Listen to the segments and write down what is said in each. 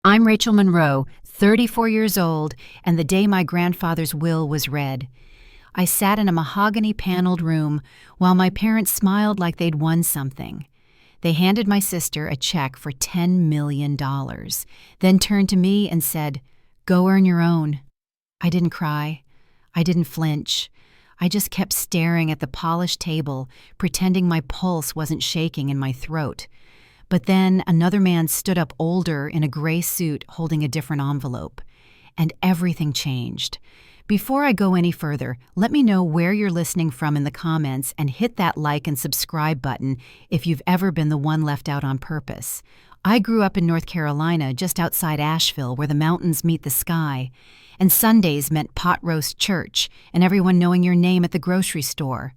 I'm Rachel Monroe, 34 years old, and the day my grandfather's will was read. I sat in a mahogany-paneled room while my parents smiled like they'd won something. They handed my sister a check for $10 million, then turned to me and said, "Go earn your own." I didn't cry. I didn't flinch. I just kept staring at the polished table, pretending my pulse wasn't shaking in my throat. But then another man stood up, older, in a gray suit, holding a different envelope. And everything changed. Before I go any further, let me know where you're listening from in the comments and hit that like and subscribe button if you've ever been the one left out on purpose. I grew up in North Carolina, just outside Asheville, where the mountains meet the sky. And Sundays meant pot roast church and everyone knowing your name at the grocery store.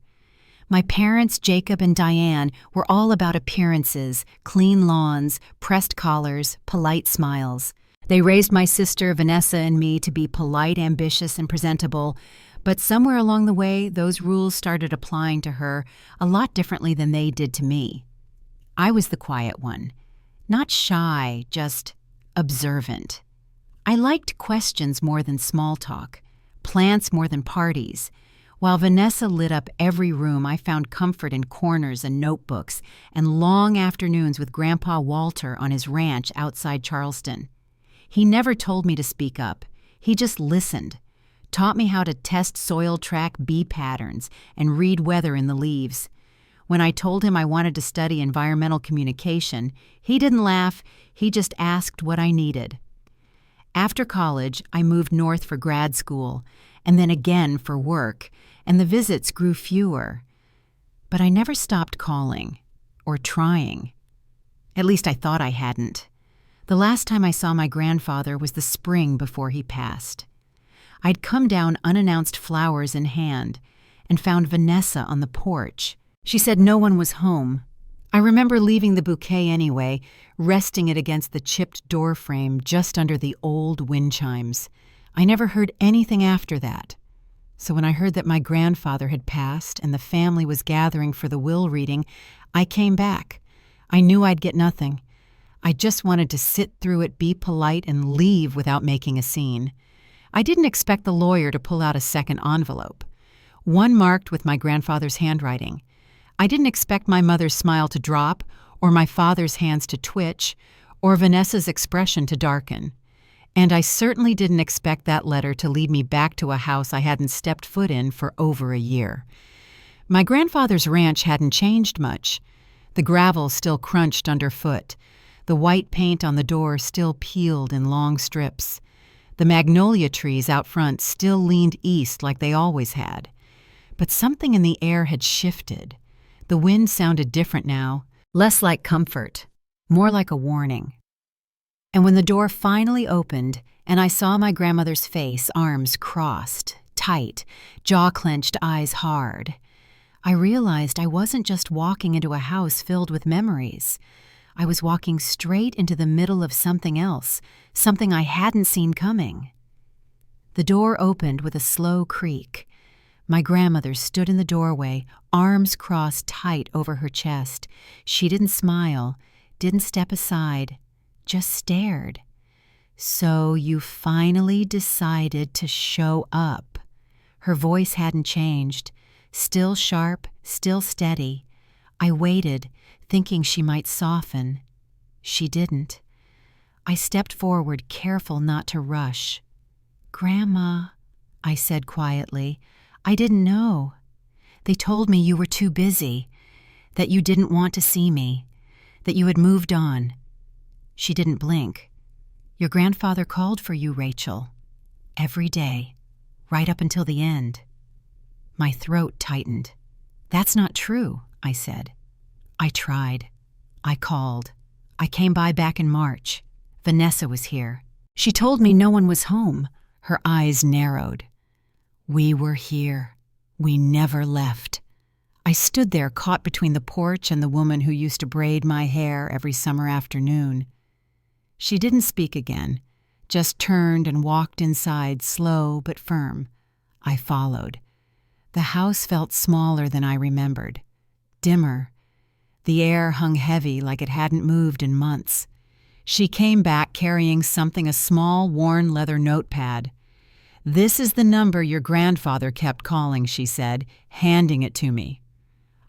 My parents, Jacob and Diane, were all about appearances, clean lawns, pressed collars, polite smiles. They raised my sister Vanessa and me to be polite, ambitious, and presentable, but somewhere along the way, those rules started applying to her a lot differently than they did to me. I was the quiet one. Not shy, just observant. I liked questions more than small talk, plants more than parties. While Vanessa lit up every room, I found comfort in corners and notebooks and long afternoons with Grandpa Walter on his ranch outside Charleston. He never told me to speak up. He just listened, taught me how to test soil track bee patterns and read weather in the leaves. When I told him I wanted to study environmental communication, he didn't laugh, he just asked what I needed. After college, I moved north for grad school, and then again for work, and the visits grew fewer. But I never stopped calling, or trying. At least I thought I hadn't. The last time I saw my grandfather was the spring before he passed. I'd come down unannounced, flowers in hand, and found Vanessa on the porch. She said no one was home. I remember leaving the bouquet anyway, resting it against the chipped door frame just under the old wind chimes. I never heard anything after that. So when I heard that my grandfather had passed and the family was gathering for the will reading, I came back. I knew I'd get nothing. I just wanted to sit through it, be polite, and leave without making a scene. I didn't expect the lawyer to pull out a second envelope, one marked with my grandfather's handwriting. I didn't expect my mother's smile to drop, or my father's hands to twitch, or Vanessa's expression to darken. And I certainly didn't expect that letter to lead me back to a house I hadn't stepped foot in for over a year. My grandfather's ranch hadn't changed much. The gravel still crunched underfoot. The white paint on the door still peeled in long strips. The magnolia trees out front still leaned east like they always had. But something in the air had shifted. The wind sounded different now, less like comfort, more like a warning. And when the door finally opened and I saw my grandmother's face, arms crossed, tight, jaw clenched, eyes hard, I realized I wasn't just walking into a house filled with memories. I was walking straight into the middle of something else, something I hadn't seen coming. The door opened with a slow creak. My grandmother stood in the doorway, arms crossed tight over her chest. She didn't smile, didn't step aside, just stared. "So you finally decided to show up." Her voice hadn't changed, still sharp, still steady. I waited, thinking she might soften. She didn't. I stepped forward, careful not to rush. "Grandma," I said quietly, "I didn't know. They told me you were too busy, that you didn't want to see me, that you had moved on." She didn't blink. "Your grandfather called for you, Rachel. Every day, right up until the end." My throat tightened. "That's not true," I said. "I tried. I called. I came by back in March. Vanessa was here. She told me no one was home." Her eyes narrowed. "We were here. We never left." I stood there, caught between the porch and the woman who used to braid my hair every summer afternoon. She didn't speak again, just turned and walked inside, slow but firm. I followed. The house felt smaller than I remembered, dimmer. The air hung heavy like it hadn't moved in months. She came back carrying a small, worn leather notepad. "This is the number your grandfather kept calling," she said, handing it to me.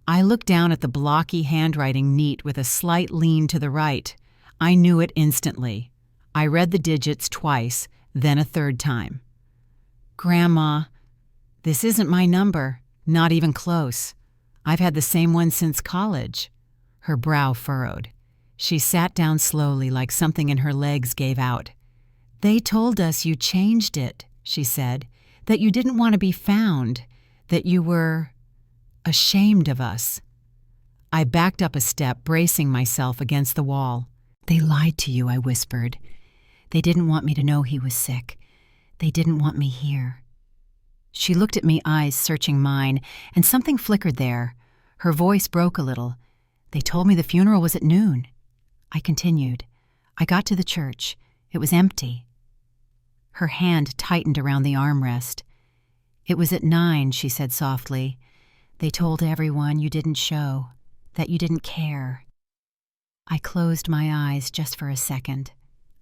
I looked down at the blocky handwriting neat with a slight lean to the right. I knew it instantly. I read the digits twice, then a third time. "Grandma, this isn't my number, not even close. I've had the same one since college." Her brow furrowed. She sat down slowly, like something in her legs gave out. "They told us you changed it," she said, "that you didn't want to be found, that you were ashamed of us." I backed up a step, bracing myself against the wall. "They lied to you," I whispered. "They didn't want me to know he was sick. They didn't want me here." She looked at me, eyes searching mine, and something flickered there. Her voice broke a little. "They told me the funeral was at noon." I continued. "I got to the church. It was empty." Her hand tightened around the armrest. "It was at 9, she said softly. "They told everyone you didn't show, that you didn't care." I closed my eyes just for a second.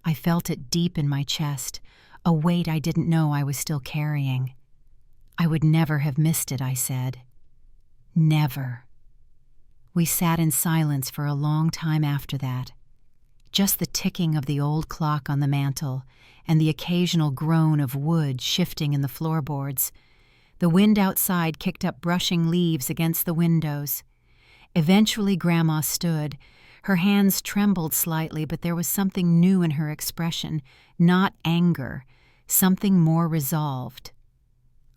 I felt it deep in my chest, a weight I didn't know I was still carrying. "I would never have missed it," I said. "Never." We sat in silence for a long time after that. Just the ticking of the old clock on the mantel and the occasional groan of wood shifting in the floorboards. The wind outside kicked up brushing leaves against the windows. Eventually Grandma stood. Her hands trembled slightly, but there was something new in her expression, not anger, something more resolved.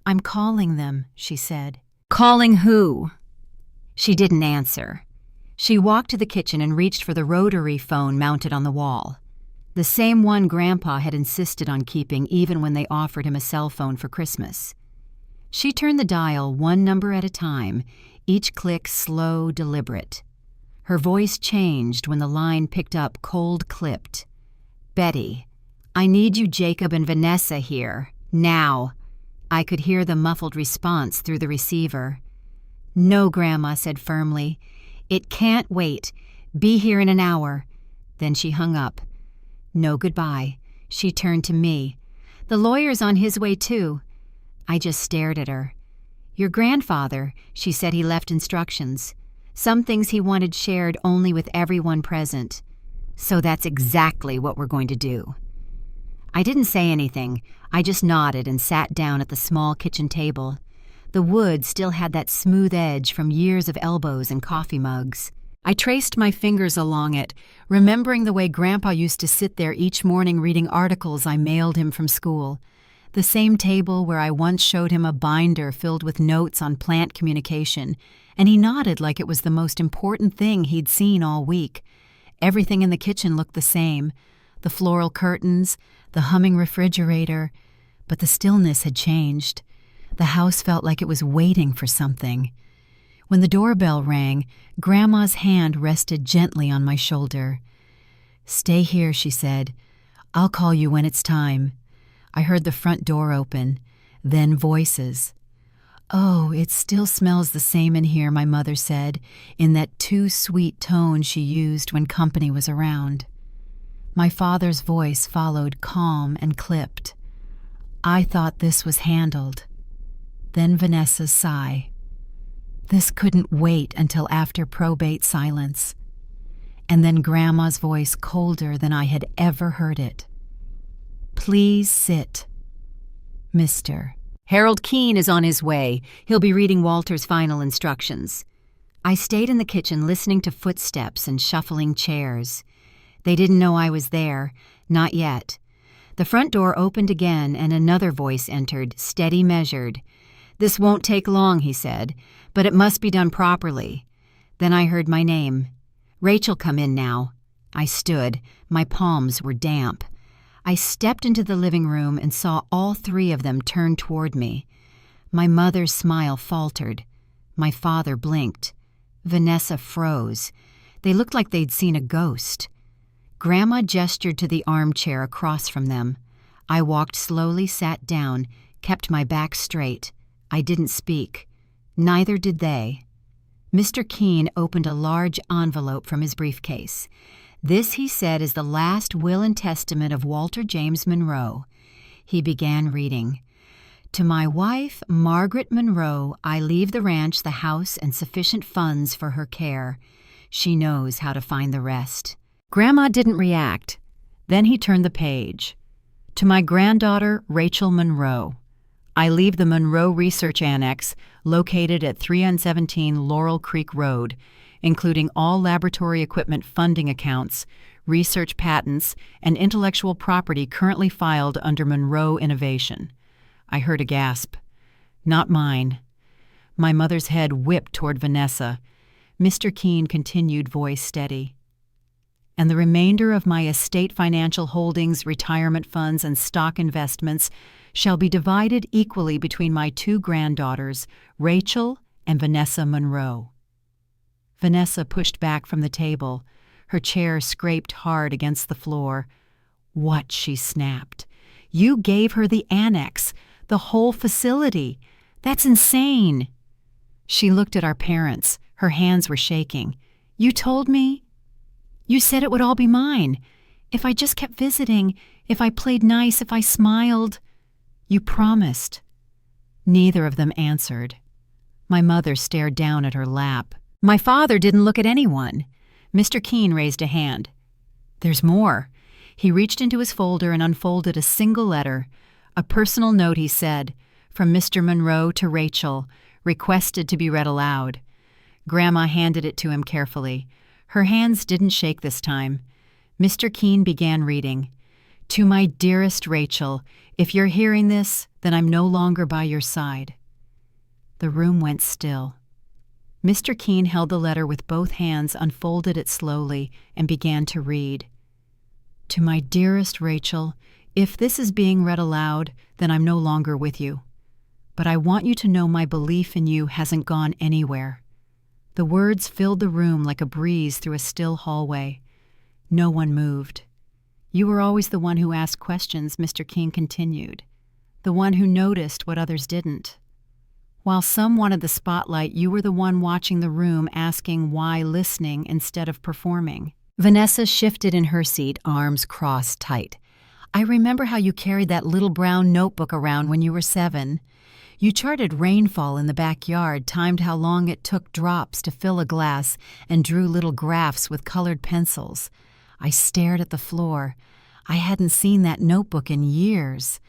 "I'm calling them," she said. "Calling who?" She didn't answer. She walked to the kitchen and reached for the rotary phone mounted on the wall. The same one Grandpa had insisted on keeping even when they offered him a cell phone for Christmas. She turned the dial one number at a time, each click slow, deliberate. Her voice changed when the line picked up cold-clipped. "Betty, I need you, Jacob and Vanessa here, now." I could hear the muffled response through the receiver. "No," Grandma said firmly. "It can't wait. Be here in an hour." Then she hung up. "No goodbye." She turned to me. "The lawyer's on his way too." I just stared at her. "Your grandfather," she said, "he left instructions. Some things he wanted shared only with everyone present. So that's exactly what we're going to do." I didn't say anything. I just nodded and sat down at the small kitchen table. The wood still had that smooth edge from years of elbows and coffee mugs. I traced my fingers along it, remembering the way Grandpa used to sit there each morning reading articles I mailed him from school. The same table where I once showed him a binder filled with notes on plant communication, and he nodded like it was the most important thing he'd seen all week. Everything in the kitchen looked the same. The floral curtains, the humming refrigerator, but the stillness had changed. The house felt like it was waiting for something. When the doorbell rang, Grandma's hand rested gently on my shoulder. "Stay here," she said. "I'll call you when it's time." I heard the front door open, then voices. "Oh, it still smells the same in here," my mother said, in that too sweet tone she used when company was around. My father's voice followed, calm and clipped. "I thought this was handled." Then Vanessa's sigh. "This couldn't wait until after probate silence." And then Grandma's voice, colder than I had ever heard it. "Please sit. Mr. Harold Keene is on his way. He'll be reading Walter's final instructions." I stayed in the kitchen listening to footsteps and shuffling chairs. They didn't know I was there, not yet. The front door opened again and another voice entered, steady, measured. "This won't take long," he said, "but it must be done properly." Then I heard my name. "Rachel, come in now." I stood. My palms were damp. I stepped into the living room and saw all three of them turn toward me. My mother's smile faltered. My father blinked. Vanessa froze. They looked like they'd seen a ghost. Grandma gestured to the armchair across from them. I walked slowly, sat down, kept my back straight. I didn't speak. Neither did they. Mr. Keene opened a large envelope from his briefcase. This, he said, is the last will and testament of Walter James Monroe. He began reading. To my wife, Margaret Monroe, I leave the ranch, the house, and sufficient funds for her care. She knows how to find the rest. Grandma didn't react. Then he turned the page. To my granddaughter, Rachel Monroe, I leave the Monroe Research Annex, located at 317 Laurel Creek Road, including all laboratory equipment funding accounts, research patents, and intellectual property currently filed under Monroe Innovation. I heard a gasp. Not mine. My mother's head whipped toward Vanessa. Mr. Keene continued, voice steady. And the remainder of my estate financial holdings, retirement funds, and stock investments shall be divided equally between my two granddaughters, Rachel and Vanessa Monroe. Vanessa pushed back from the table. Her chair scraped hard against the floor. What? She snapped. You gave her the annex, the whole facility. That's insane. She looked at our parents. Her hands were shaking. You told me? You said it would all be mine. If I just kept visiting, if I played nice, if I smiled. You promised. Neither of them answered. My mother stared down at her lap. My father didn't look at anyone. Mr. Keene raised a hand. There's more. He reached into his folder and unfolded a single letter. A personal note, he said, from Mr. Monroe to Rachel, requested to be read aloud. Grandma handed it to him carefully. Her hands didn't shake this time. Mr. Keene began reading. To my dearest Rachel, if you're hearing this, then I'm no longer by your side. The room went still. Mr. Keene held the letter with both hands, unfolded it slowly, and began to read. To my dearest Rachel, if this is being read aloud, then I'm no longer with you. But I want you to know my belief in you hasn't gone anywhere. The words filled the room like a breeze through a still hallway. No one moved. You were always the one who asked questions, Mr. Keene continued. The one who noticed what others didn't. While some wanted the spotlight, you were the one watching the room, asking why, listening instead of performing. Vanessa shifted in her seat, arms crossed tight. I remember how you carried that little brown notebook around when you were 7. You charted rainfall in the backyard, timed how long it took drops to fill a glass, and drew little graphs with colored pencils. I stared at the floor. I hadn't seen that notebook in years.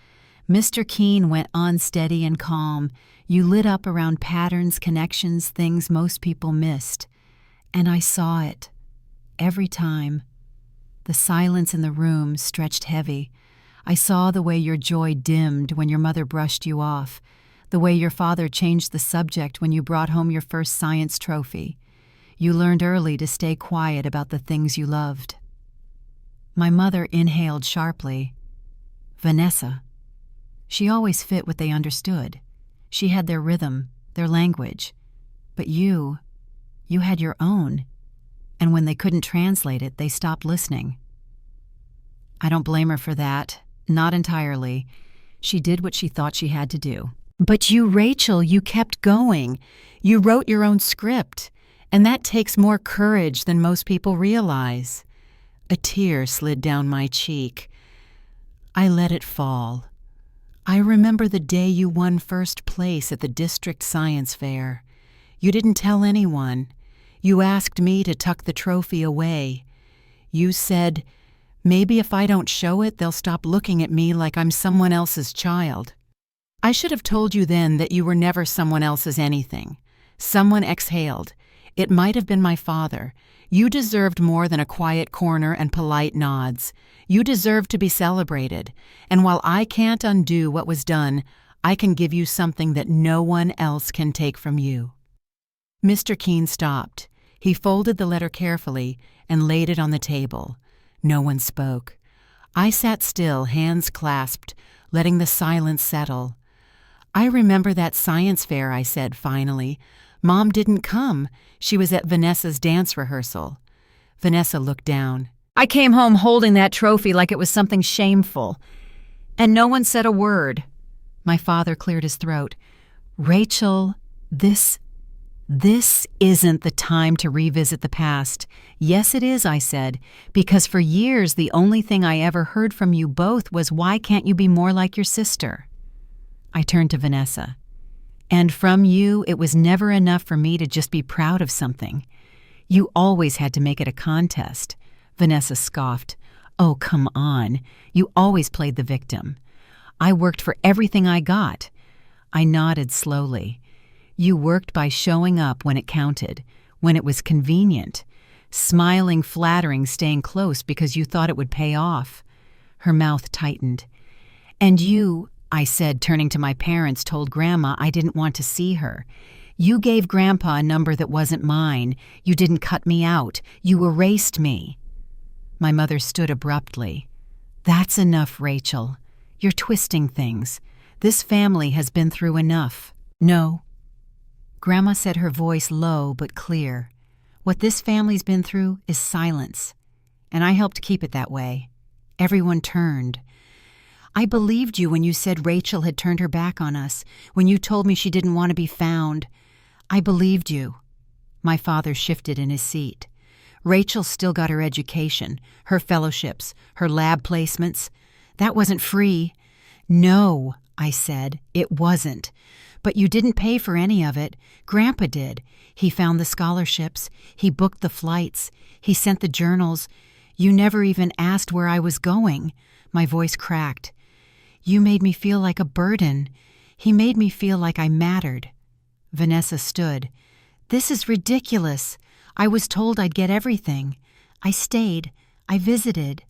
Mr. Keene went on steady and calm. You lit up around patterns, connections, things most people missed. And I saw it. Every time. The silence in the room stretched heavy. I saw the way your joy dimmed when your mother brushed you off, the way your father changed the subject when you brought home your first science trophy. You learned early to stay quiet about the things you loved. My mother inhaled sharply. Vanessa. She always fit what they understood. She had their rhythm, their language. But you had your own. And when they couldn't translate it, they stopped listening. I don't blame her for that. Not entirely. She did what she thought she had to do. But you, Rachel, you kept going. You wrote your own script. And that takes more courage than most people realize. A tear slid down my cheek. I let it fall. I remember the day you won first place at the district science fair. You didn't tell anyone. You asked me to tuck the trophy away. You said, maybe if I don't show it, they'll stop looking at me like I'm someone else's child. I should have told you then that you were never someone else's anything. Someone exhaled. It might have been my father. You deserved more than a quiet corner and polite nods. You deserved to be celebrated. And while I can't undo what was done, I can give you something that no one else can take from you. Mr. Keene stopped. He folded the letter carefully and laid it on the table. No one spoke. I sat still, hands clasped, letting the silence settle. I remember that science fair, I said finally. Mom didn't come. She was at Vanessa's dance rehearsal. Vanessa looked down. I came home holding that trophy like it was something shameful. And no one said a word. My father cleared his throat. Rachel, this This isn't the time to revisit the past. Yes, it is, I said, because for years the only thing I ever heard from you both was, why can't you be more like your sister? I turned to Vanessa. And from you, it was never enough for me to just be proud of something. You always had to make it a contest. Vanessa scoffed. Oh, come on. You always played the victim. I worked for everything I got. I nodded slowly. You worked by showing up when it counted, when it was convenient, smiling, flattering, staying close because you thought it would pay off. Her mouth tightened. And you, I said, turning to my parents, told Grandma I didn't want to see her. You gave Grandpa a number that wasn't mine. You didn't cut me out. You erased me. My mother stood abruptly. That's enough, Rachel. You're twisting things. This family has been through enough. No. Grandma said, her voice low but clear. What this family's been through is silence, and I helped keep it that way. Everyone turned. I believed you when you said Rachel had turned her back on us, when you told me she didn't want to be found. I believed you. My father shifted in his seat. Rachel still got her education, her fellowships, her lab placements. That wasn't free. No, I said, it wasn't. But you didn't pay for any of it. Grandpa did. He found the scholarships. He booked the flights. He sent the journals. You never even asked where I was going. My voice cracked. You made me feel like a burden. He made me feel like I mattered. Vanessa stood. This is ridiculous. I was told I'd get everything. I stayed. I visited.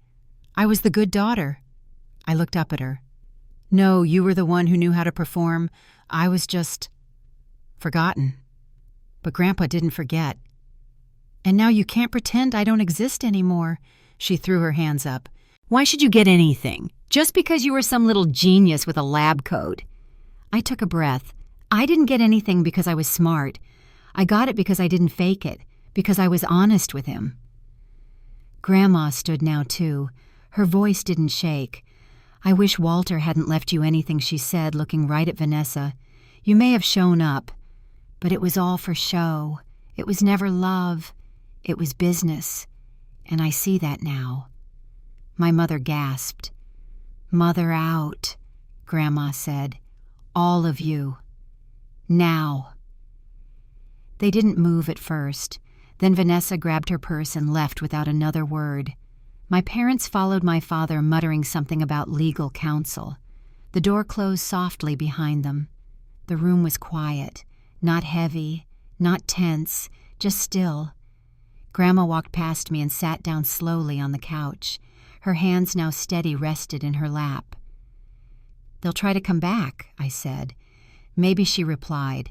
I was the good daughter. I looked up at her. No, you were the one who knew how to perform. I was just forgotten. But Grandpa didn't forget. And now you can't pretend I don't exist anymore. She threw her hands up. Why should you get anything? Just because you were some little genius with a lab coat. I took a breath. I didn't get anything because I was smart. I got it because I didn't fake it, because I was honest with him. Grandma stood now too. Her voice didn't shake. I wish Walter hadn't left you anything, she said, looking right at Vanessa. You may have shown up, but it was all for show. It was never love. It was business. And I see that now. My mother gasped. Mother out, Grandma said. All of you. Now. They didn't move at first. Then Vanessa grabbed her purse and left without another word. My parents followed my father, muttering something about legal counsel. The door closed softly behind them. The room was quiet, not heavy, not tense, just still. Grandma walked past me and sat down slowly on the couch. Her hands, now steady, rested in her lap. They'll try to come back, I said. Maybe, she replied,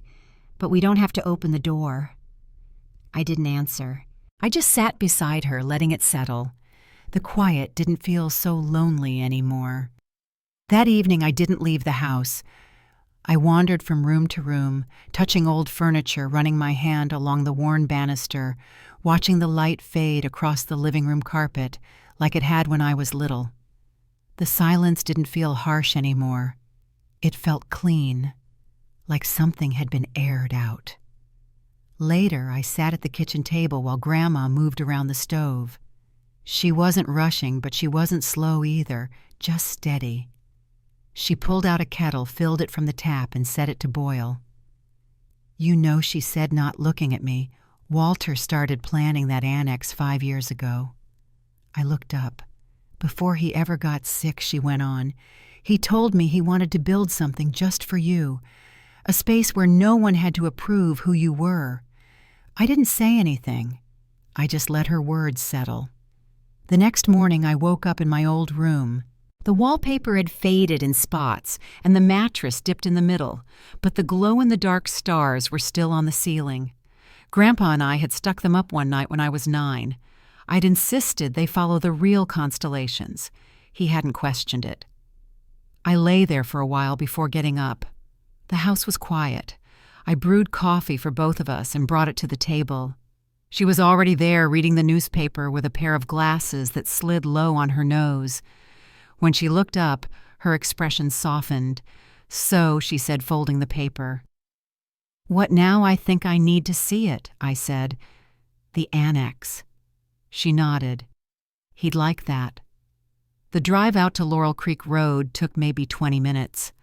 but we don't have to open the door. I didn't answer. I just sat beside her, letting it settle. The quiet didn't feel so lonely anymore. That evening I didn't leave the house. I wandered from room to room, touching old furniture, running my hand along the worn banister, watching the light fade across the living room carpet like it had when I was little. The silence didn't feel harsh anymore. It felt clean, like something had been aired out. Later, I sat at the kitchen table while Grandma moved around the stove. She wasn't rushing, but she wasn't slow either, just steady. She pulled out a kettle, filled it from the tap, and set it to boil. You know, she said, not looking at me, Walter started planning that annex 5 years ago. I looked up. Before he ever got sick, she went on, he told me he wanted to build something just for you, a space where no one had to approve who you were. I didn't say anything. I just let her words settle. The next morning, I woke up in my old room. The wallpaper had faded in spots, and the mattress dipped in the middle, but the glow-in-the-dark stars were still on the ceiling. Grandpa and I had stuck them up one night when I was 9. I'd insisted they follow the real constellations. He hadn't questioned it. I lay there for a while before getting up. The house was quiet. I brewed coffee for both of us and brought it to the table. She was already there reading the newspaper with a pair of glasses that slid low on her nose. When she looked up, her expression softened. So, she said, folding the paper, "What now? I think I need to see it," I said. "The annex." She nodded. He'd like that. The drive out to Laurel Creek Road took maybe 20 minutes.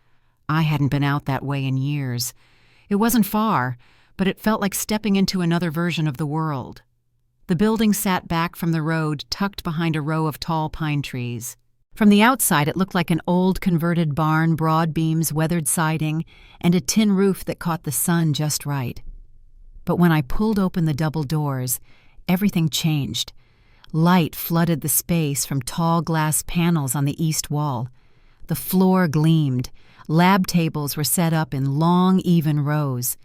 I hadn't been out that way in years. It wasn't far, but it felt like stepping into another version of the world. The building sat back from the road, tucked behind a row of tall pine trees. From the outside, it looked like an old converted barn, broad beams, weathered siding, and a tin roof that caught the sun just right. But when I pulled open the double doors, everything changed. Light flooded the space from tall glass panels on the east wall. The floor gleamed. Lab tables were set up in long, even rows.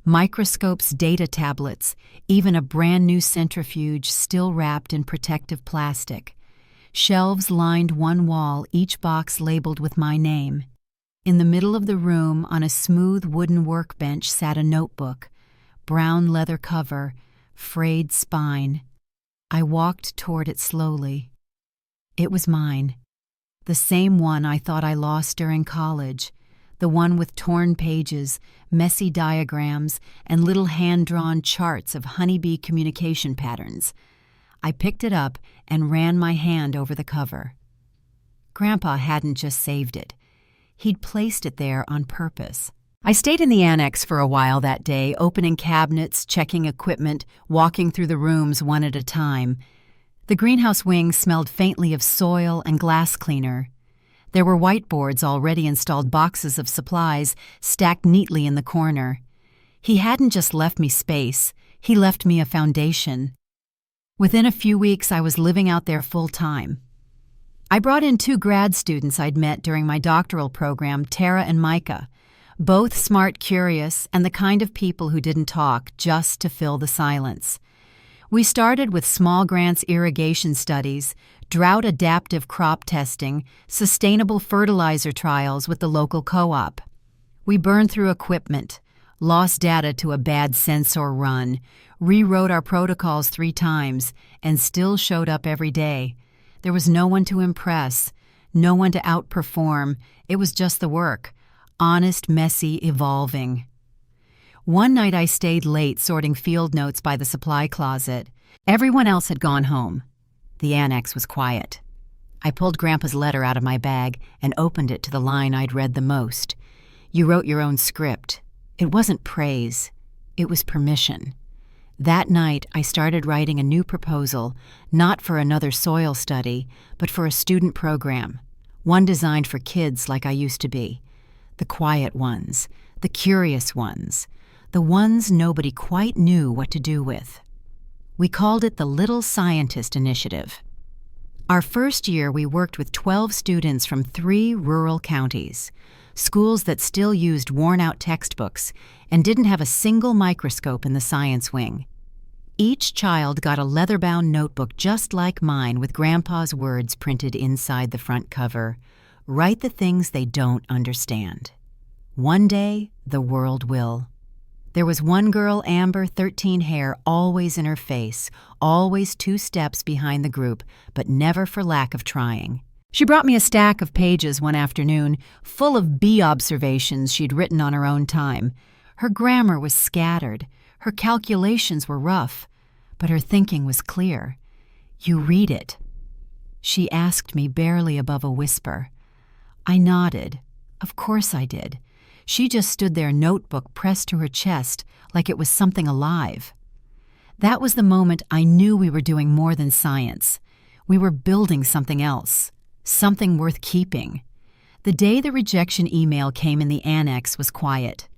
Microscopes, data tablets, even a brand new centrifuge still wrapped in protective plastic. Shelves lined one wall, each box labeled with my name. In the middle of the room, on a smooth wooden workbench, sat a notebook. Brown leather cover, frayed spine. I walked toward it slowly. It was mine. The same one I thought I lost during college. The one with torn pages, messy diagrams, and little hand-drawn charts of honeybee communication patterns. I picked it up and ran my hand over the cover. Grandpa hadn't just saved it. He'd placed it there on purpose. I stayed in the annex for a while that day, opening cabinets, checking equipment, walking through the rooms one at a time. The greenhouse wing smelled faintly of soil and glass cleaner. There were whiteboards, already installed boxes of supplies, stacked neatly in the corner. He hadn't just left me space, he left me a foundation. Within a few weeks, I was living out there full-time. I brought in 2 grad students I'd met during my doctoral program, Tara and Micah, both smart, curious, and the kind of people who didn't talk just to fill the silence. We started with small grants irrigation studies, drought-adaptive crop testing, sustainable fertilizer trials with the local co-op. We burned through equipment, lost data to a bad sensor run, rewrote our protocols 3 times, and still showed up every day. There was no one to impress, no one to outperform. It was just the work, honest, messy, evolving. One night I stayed late sorting field notes by the supply closet. Everyone else had gone home. The annex was quiet. I pulled Grandpa's letter out of my bag and opened it to the line I'd read the most. "You wrote your own script." It wasn't praise. It was permission. That night, I started writing a new proposal, not for another soil study, but for a student program, one designed for kids like I used to be. The quiet ones, the curious ones, the ones nobody quite knew what to do with. We called it the Little Scientist Initiative. Our first year, we worked with 12 students from 3 rural counties, schools that still used worn-out textbooks and didn't have a single microscope in the science wing. Each child got a leather-bound notebook just like mine with Grandpa's words printed inside the front cover. Write the things they don't understand. One day, the world will. There was one girl, Amber, 13, hair always in her face, always 2 steps behind the group, but never for lack of trying. She brought me a stack of pages one afternoon, full of bee observations she'd written on her own time. Her grammar was scattered, her calculations were rough, but her thinking was clear. "You read it?" She asked me barely above a whisper. I nodded. Of course I did. She just stood there, notebook pressed to her chest, like it was something alive. That was the moment I knew we were doing more than science. We were building something else, something worth keeping. The day the rejection email came in the annex was quiet.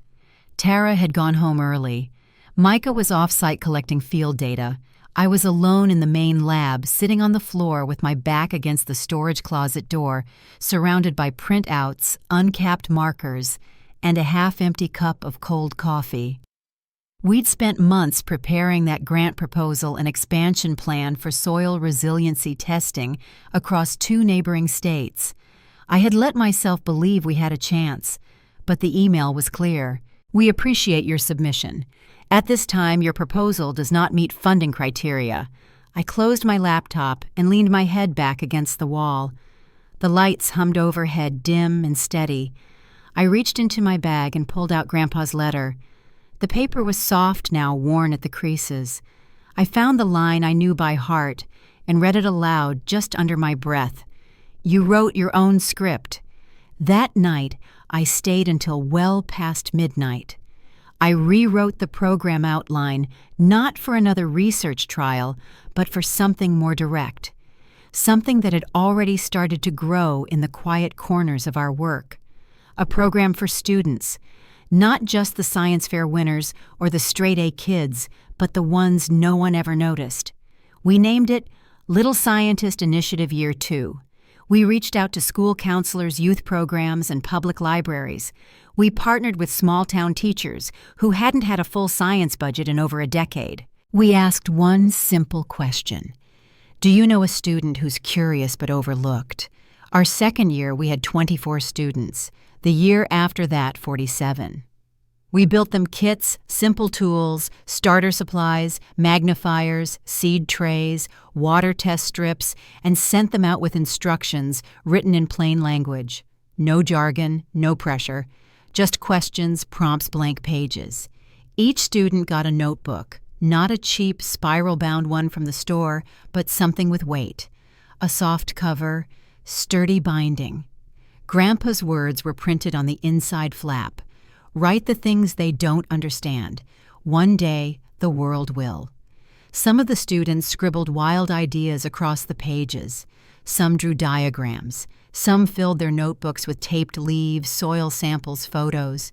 Tara had gone home early. Micah was off-site collecting field data. I was alone in the main lab, sitting on the floor with my back against the storage closet door, surrounded by printouts, uncapped markers, and a half-empty cup of cold coffee. We'd spent months preparing that grant proposal and expansion plan for soil resiliency testing across 2 neighboring states. I had let myself believe we had a chance, but the email was clear. "We appreciate your submission. At this time, your proposal does not meet funding criteria." I closed my laptop and leaned my head back against the wall. The lights hummed overhead, dim and steady. I reached into my bag and pulled out Grandpa's letter. The paper was soft now, worn at the creases. I found the line I knew by heart and read it aloud just under my breath. "You wrote your own script." That night, I stayed until well past midnight. I rewrote the program outline, not for another research trial, but for something more direct. Something that had already started to grow in the quiet corners of our work. A program for students, not just the science fair winners or the straight-A kids, but the ones no one ever noticed. We named it Little Scientist Initiative Year 2. We reached out to school counselors, youth programs, and public libraries. We partnered with small-town teachers who hadn't had a full science budget in over a decade. We asked one simple question. Do you know a student who's curious but overlooked? Our second year, we had 24 students. The year after that, 47. We built them kits, simple tools, starter supplies, magnifiers, seed trays, water test strips, and sent them out with instructions written in plain language. No jargon, no pressure, just questions, prompts, blank pages. Each student got a notebook, not a cheap spiral-bound one from the store, but something with weight. A soft cover, sturdy binding. Grandpa's words were printed on the inside flap. Write the things they don't understand. One day, the world will. Some of the students scribbled wild ideas across the pages. Some drew diagrams. Some filled their notebooks with taped leaves, soil samples, photos.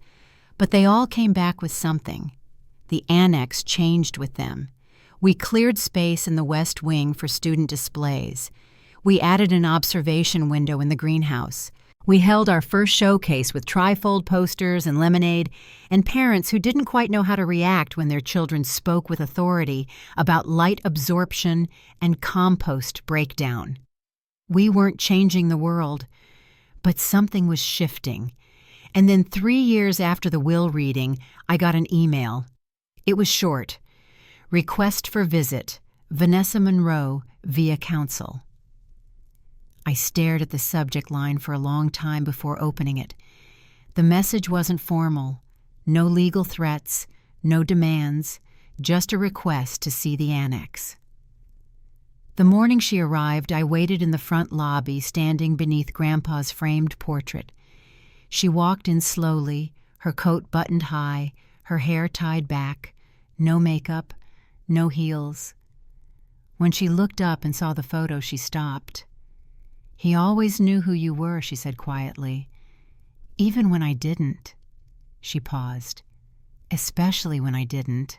But they all came back with something. The annex changed with them. We cleared space in the west wing for student displays. We added an observation window in the greenhouse. We held our first showcase with trifold posters and lemonade, and parents who didn't quite know how to react when their children spoke with authority about light absorption and compost breakdown. We weren't changing the world, but something was shifting. And then 3 years after the will reading, I got an email. It was short. Request for visit, Vanessa Monroe, via counsel. I stared at the subject line for a long time before opening it. The message wasn't formal. No legal threats, no demands, just a request to see the annex. The morning she arrived, I waited in the front lobby, standing beneath Grandpa's framed portrait. She walked in slowly, her coat buttoned high, her hair tied back, no makeup, no heels. When she looked up and saw the photo, she stopped. "He always knew who you were," she said quietly. "Even when I didn't." She paused. "Especially when I didn't."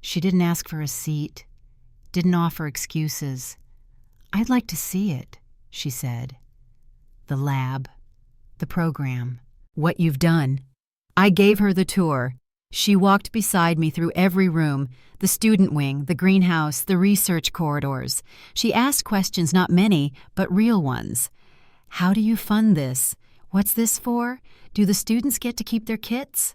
She didn't ask for a seat, didn't offer excuses. "I'd like to see it," she said. "The lab, the program, what you've done." I gave her the tour. She walked beside me through every room, the student wing, the greenhouse, the research corridors. She asked questions, not many, but real ones. How do you fund this? What's this for? Do the students get to keep their kits?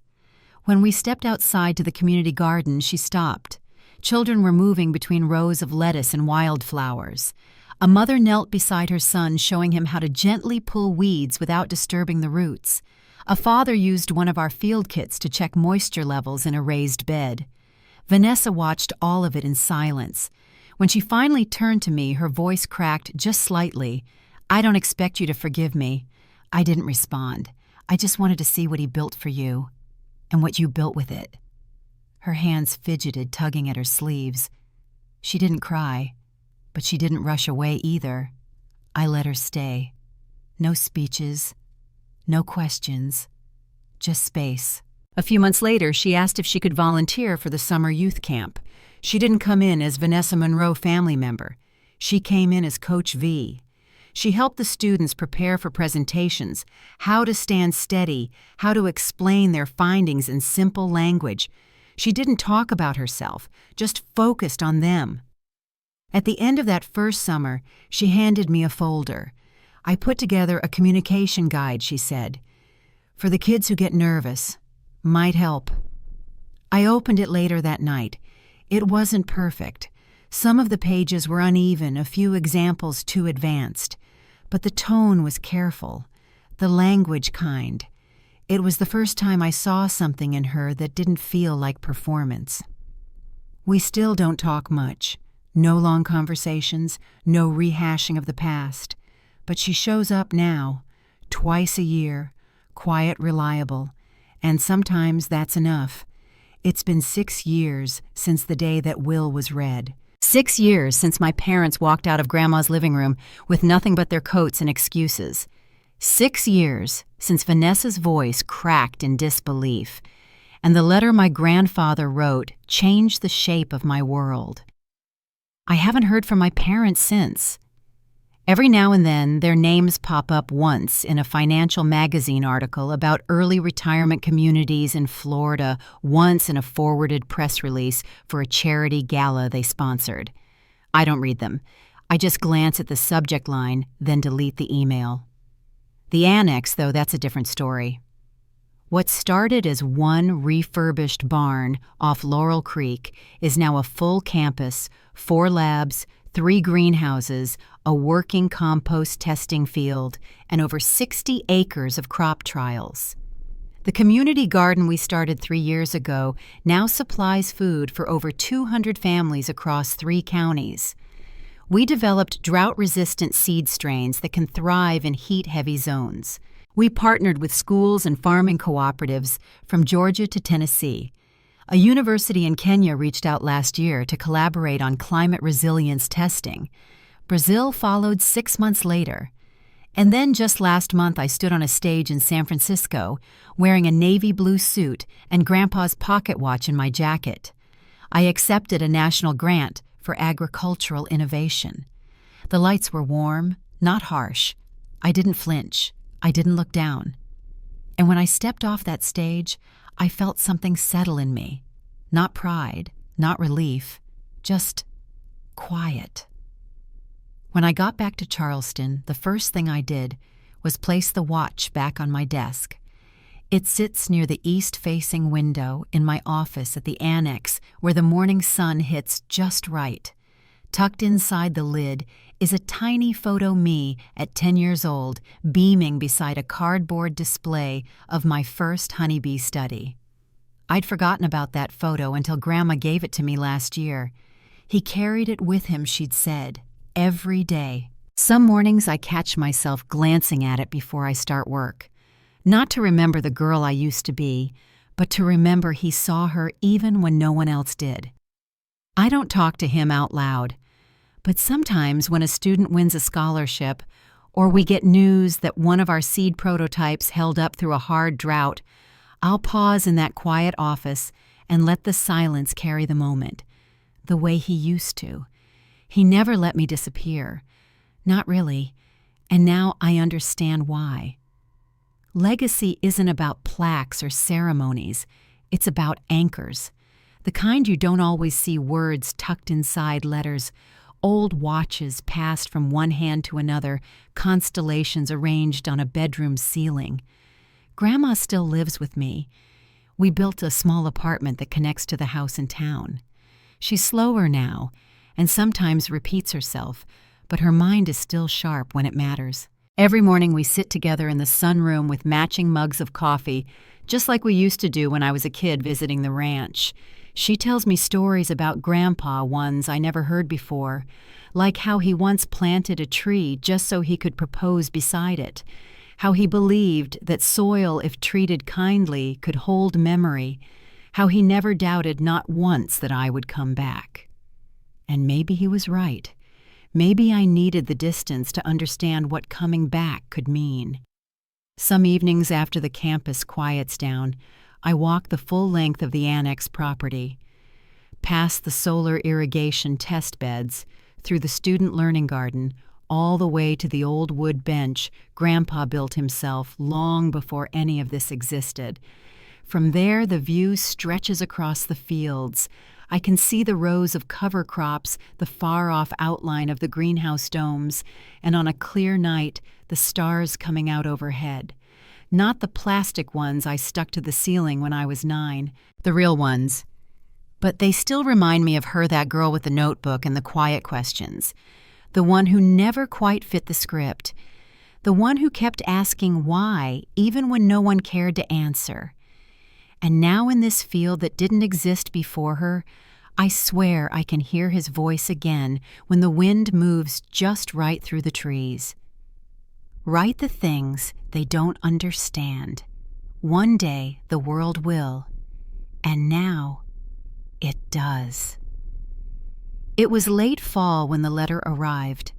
When we stepped outside to the community garden, she stopped. Children were moving between rows of lettuce and wildflowers. A mother knelt beside her son, showing him how to gently pull weeds without disturbing the roots. A father used one of our field kits to check moisture levels in a raised bed. Vanessa watched all of it in silence. When she finally turned to me, her voice cracked just slightly. "I don't expect you to forgive me." I didn't respond. I just wanted to see what he built for you, and what you built with it. Her hands fidgeted, tugging at her sleeves. She didn't cry, but she didn't rush away either. I let her stay. No speeches. No questions, just space. A few months later, she asked if she could volunteer for the summer youth camp. She didn't come in as Vanessa Monroe family member. She came in as Coach V. She helped the students prepare for presentations, how to stand steady, how to explain their findings in simple language. She didn't talk about herself, just focused on them. At the end of that first summer, she handed me a folder. "I put together a communication guide," she said, "for the kids who get nervous. Might help." I opened it later that night. It wasn't perfect. Some of the pages were uneven, a few examples too advanced. But the tone was careful, the language kind. It was the first time I saw something in her that didn't feel like performance. We still don't talk much. No long conversations, no rehashing of the past. But she shows up now, twice a year, quiet, reliable, and sometimes that's enough. It's been 6 years since the day that will was read. 6 years since my parents walked out of Grandma's living room with nothing but their coats and excuses. 6 years since Vanessa's voice cracked in disbelief, and the letter my grandfather wrote changed the shape of my world. I haven't heard from my parents since. Every now and then, their names pop up once in a financial magazine article about early retirement communities in Florida, once in a forwarded press release for a charity gala they sponsored. I don't read them. I just glance at the subject line, then delete the email. The annex, though, that's a different story. What started as one refurbished barn off Laurel Creek is now a full campus, 4 labs, 3 greenhouses, a working compost testing field, and over 60 acres of crop trials. The community garden we started 3 years ago now supplies food for over 200 families across 3 counties. We developed drought-resistant seed strains that can thrive in heat-heavy zones. We partnered with schools and farming cooperatives from Georgia to Tennessee. A university in Kenya reached out last year to collaborate on climate resilience testing. Brazil followed 6 months later. And then just last month I stood on a stage in San Francisco wearing a navy blue suit and Grandpa's pocket watch in my jacket. I accepted a national grant for agricultural innovation. The lights were warm, not harsh. I didn't flinch. I didn't look down. And when I stepped off that stage, I felt something settle in me. Not pride, not relief, just quiet. When I got back to Charleston, the first thing I did was place the watch back on my desk. It sits near the east-facing window in my office at the annex where the morning sun hits just right. Tucked inside the lid is a tiny photo me at 10 years old beaming beside a cardboard display of my first honeybee study. I'd forgotten about that photo until Grandma gave it to me last year. He carried it with him, she'd said, every day. Some mornings I catch myself glancing at it before I start work. Not to remember the girl I used to be, but to remember he saw her even when no one else did. I don't talk to him out loud, but sometimes when a student wins a scholarship, or we get news that one of our seed prototypes held up through a hard drought, I'll pause in that quiet office and let the silence carry the moment, the way he used to. He never let me disappear. Not really, and now I understand why. Legacy isn't about plaques or ceremonies. It's about anchors. The kind you don't always see words tucked inside letters, old watches passed from one hand to another, constellations arranged on a bedroom ceiling. Grandma still lives with me. We built a small apartment that connects to the house in town. She's slower now and sometimes repeats herself, but her mind is still sharp when it matters. Every morning we sit together in the sunroom with matching mugs of coffee, just like we used to do when I was a kid visiting the ranch. She tells me stories about Grandpa, ones I never heard before, like how he once planted a tree just so he could propose beside it, how he believed that soil, if treated kindly, could hold memory, how he never doubted not once that I would come back. And maybe he was right. Maybe I needed the distance to understand what coming back could mean. Some evenings after the campus quiets down, I walk the full length of the annex property, past the solar irrigation test beds, through the student learning garden, all the way to the old wood bench Grandpa built himself long before any of this existed. From there, the view stretches across the fields. I can see the rows of cover crops, the far-off outline of the greenhouse domes, and on a clear night, the stars coming out overhead. Not the plastic ones I stuck to the ceiling when I was 9, the real ones. But they still remind me of her, that girl with the notebook and the quiet questions. The one who never quite fit the script. the one who kept asking why, even when no one cared to answer. And now in this field that didn't exist before her, I swear I can hear his voice again when the wind moves just right through the trees. Write the things they don't understand. One day the world will. And now it does. It was late fall when the letter arrived,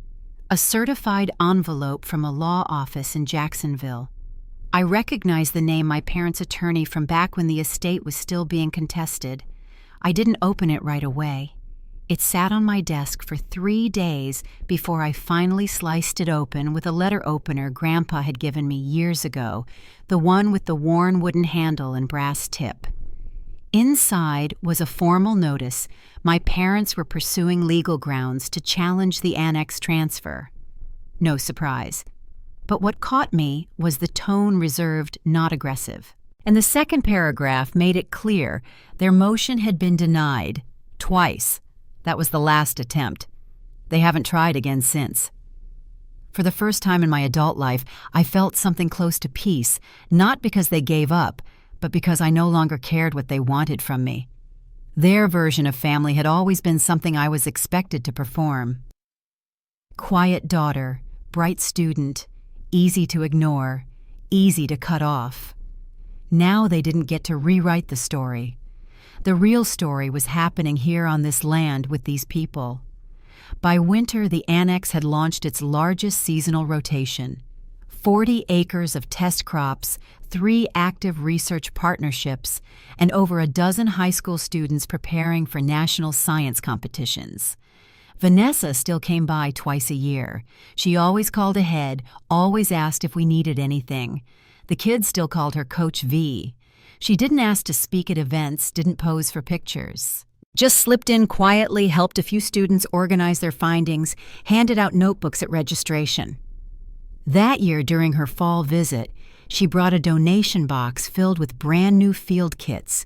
a certified envelope from a law office in Jacksonville. I recognized the name my parents' attorney from back when the estate was still being contested. I didn't open it right away. It sat on my desk for 3 days before I finally sliced it open with a letter opener Grandpa had given me years ago, the one with the worn wooden handle and brass tip. Inside was a formal notice my parents were pursuing legal grounds to challenge the annex transfer. No surprise. But what caught me was the tone reserved, not aggressive. And the second paragraph made it clear their motion had been denied, twice. That was the last attempt. They haven't tried again since. For the first time in my adult life, I felt something close to peace, not because they gave up, but because I no longer cared what they wanted from me. Their version of family had always been something I was expected to perform. Quiet daughter, bright student, easy to ignore, easy to cut off. Now they didn't get to rewrite the story. The real story was happening here on this land with these people. By winter, the annex had launched its largest seasonal rotation. 40 acres of test crops, 3 active research partnerships, and over a dozen high school students preparing for national science competitions. Vanessa still came by twice a year. She always called ahead, always asked if we needed anything. The kids still called her Coach V. She didn't ask to speak at events, didn't pose for pictures. Just slipped in quietly, helped a few students organize their findings, handed out notebooks at registration. That year, during her fall visit, she brought a donation box filled with brand new field kits,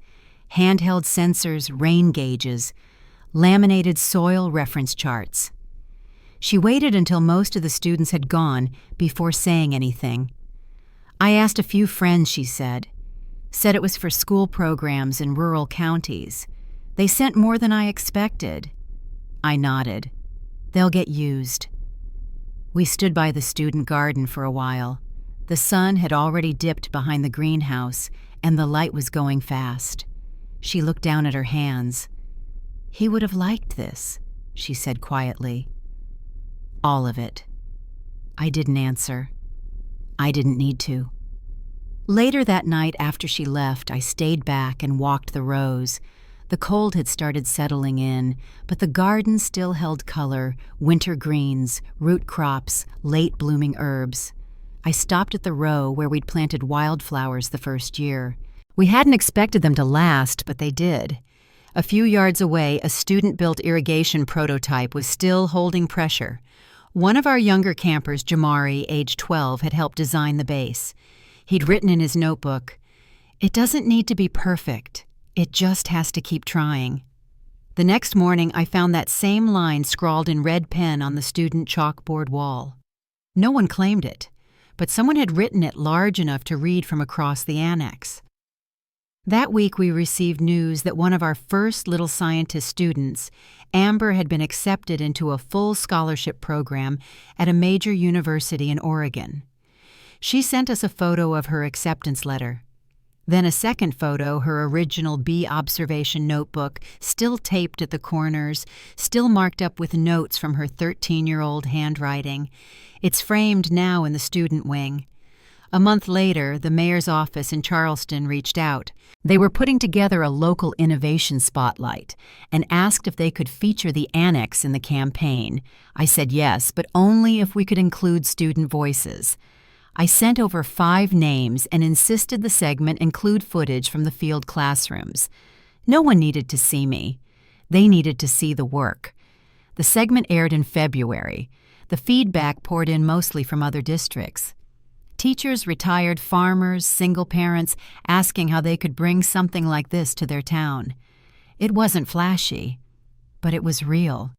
handheld sensors, rain gauges, laminated soil reference charts. She waited until most of the students had gone before saying anything. I asked a few friends, she said it was for school programs in rural counties. They sent more than I expected. I nodded. They'll get used. We stood by the student garden for a while. The sun had already dipped behind the greenhouse, and the light was going fast. She looked down at her hands. He would have liked this, she said quietly. All of it. I didn't answer. I didn't need to. Later that night after she left, I stayed back and walked the rows. The cold had started settling in, but the garden still held color, winter greens, root crops, late blooming herbs. I stopped at the row where we'd planted wildflowers the first year. We hadn't expected them to last, but they did. A few yards away, a student-built irrigation prototype was still holding pressure. One of our younger campers, Jamari, age 12, had helped design the base. He'd written in his notebook, "It doesn't need to be perfect. It just has to keep trying." The next morning, I found that same line scrawled in red pen on the student chalkboard wall. No one claimed it, but someone had written it large enough to read from across the annex. That week, we received news that one of our first Little Scientist students, Amber, had been accepted into a full scholarship program at a major university in Oregon. She sent us a photo of her acceptance letter. Then a second photo, her original bee observation notebook, still taped at the corners, still marked up with notes from her 13-year-old handwriting. It's framed now in the student wing. A month later, the mayor's office in Charleston reached out. They were putting together a local innovation spotlight and asked if they could feature the annex in the campaign. I said yes, but only if we could include student voices. I sent over 5 names and insisted the segment include footage from the field classrooms. No one needed to see me. They needed to see the work. The segment aired in February. The feedback poured in mostly from other districts. Teachers, retired farmers, single parents, asking how they could bring something like this to their town. It wasn't flashy, but it was real.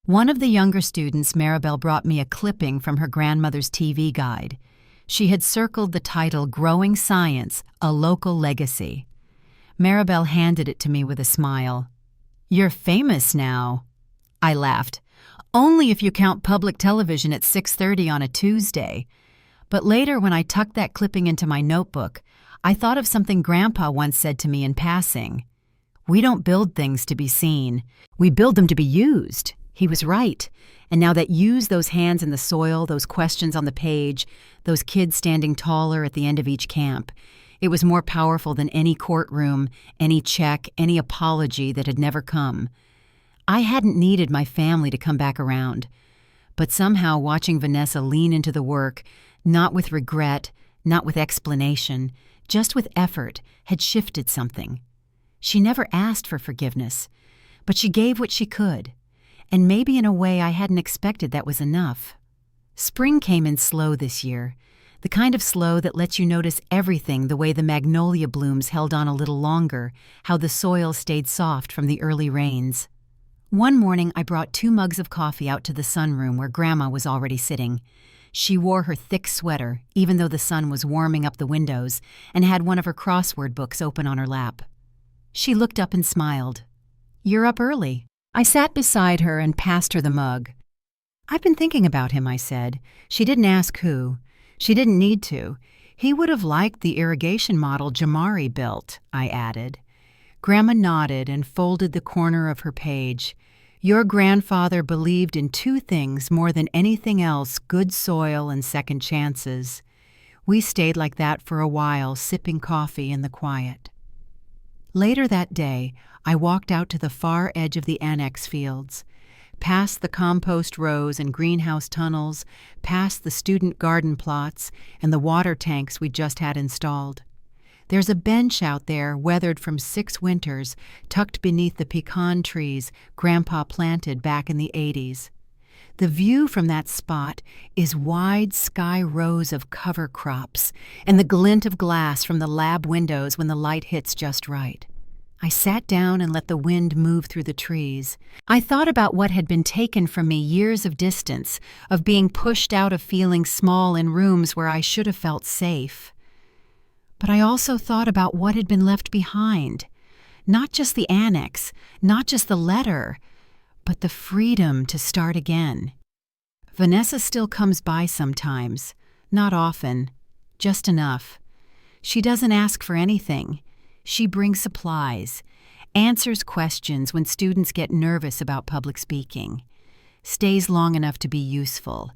One of the younger students, Maribel, brought me a clipping from her grandmother's TV guide. She had circled the title Growing Science, A Local Legacy. Maribel handed it to me with a smile. "You're famous now." I laughed. "Only if you count public television at 6:30 on a Tuesday." But later, when I tucked that clipping into my notebook, I thought of something Grandpa once said to me in passing. "We don't build things to be seen. We build them to be used." He was right. And now that use, those hands in the soil, those questions on the page, those kids standing taller at the end of each camp, it was more powerful than any courtroom, any check, any apology that had never come. I hadn't needed my family to come back around. But somehow watching Vanessa lean into the work, not with regret, not with explanation, just with effort, had shifted something. She never asked for forgiveness, but she gave what she could. And maybe in a way I hadn't expected that was enough. Spring came in slow this year, the kind of slow that lets you notice everything, the way the magnolia blooms held on a little longer, how the soil stayed soft from the early rains. One morning I brought 2 mugs of coffee out to the sunroom where Grandma was already sitting. She wore her thick sweater, even though the sun was warming up the windows, and had one of her crossword books open on her lap. She looked up and smiled. "You're up early." I sat beside her and passed her the mug. "I've been thinking about him," I said. She didn't ask who. She didn't need to. "He would have liked the irrigation model Jamari built," I added. Grandma nodded and folded the corner of her page. "Your grandfather believed in 2 things more than anything else, good soil and second chances." We stayed like that for a while, sipping coffee in the quiet. Later that day, I walked out to the far edge of the annex fields, past the compost rows and greenhouse tunnels, past the student garden plots and the water tanks we just had installed. There's a bench out there, weathered from 6 winters, tucked beneath the pecan trees Grandpa planted back in the 80s. The view from that spot is wide sky rows of cover crops and the glint of glass from the lab windows when the light hits just right. I sat down and let the wind move through the trees. I thought about what had been taken from me, years of distance, of being pushed out of feeling small in rooms where I should have felt safe. But I also thought about what had been left behind. Not just the annex, not just the letter, but the freedom to start again. Vanessa still comes by sometimes, not often, just enough. She doesn't ask for anything. She brings supplies, answers questions when students get nervous about public speaking, stays long enough to be useful,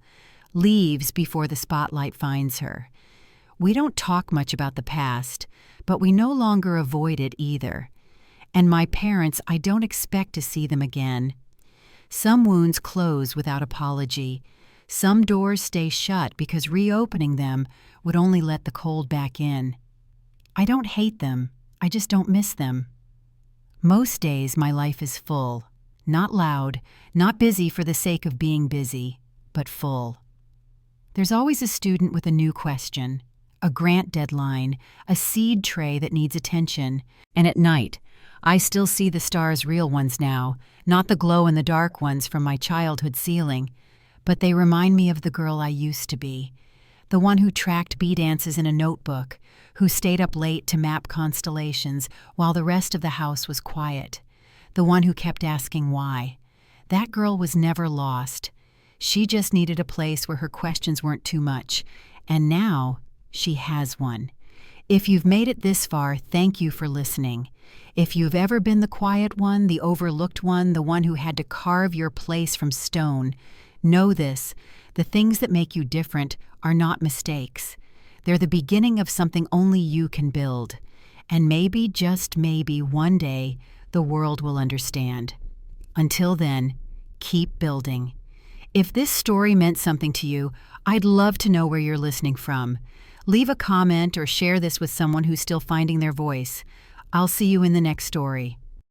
leaves before the spotlight finds her. We don't talk much about the past, but we no longer avoid it either. And my parents, I don't expect to see them again. Some wounds close without apology. Some doors stay shut because reopening them would only let the cold back in. I don't hate them. I just don't miss them. Most days my life is full, not loud, not busy for the sake of being busy, but full. There's always a student with a new question, a grant deadline, a seed tray that needs attention. And at night, I still see the stars, real ones now, not the glow-in-the-dark ones from my childhood ceiling, but they remind me of the girl I used to be, the one who tracked bee dances in a notebook, who stayed up late to map constellations while the rest of the house was quiet, the one who kept asking why. That girl was never lost. She just needed a place where her questions weren't too much, and now she has one. If you've made it this far, thank you for listening. If you've ever been the quiet one, the overlooked one, the one who had to carve your place from stone, know this: the things that make you different are not mistakes. They're the beginning of something only you can build. And maybe, just maybe, one day, the world will understand. Until then, keep building. If this story meant something to you, I'd love to know where you're listening from. Leave a comment or share this with someone who's still finding their voice. I'll see you in the next story.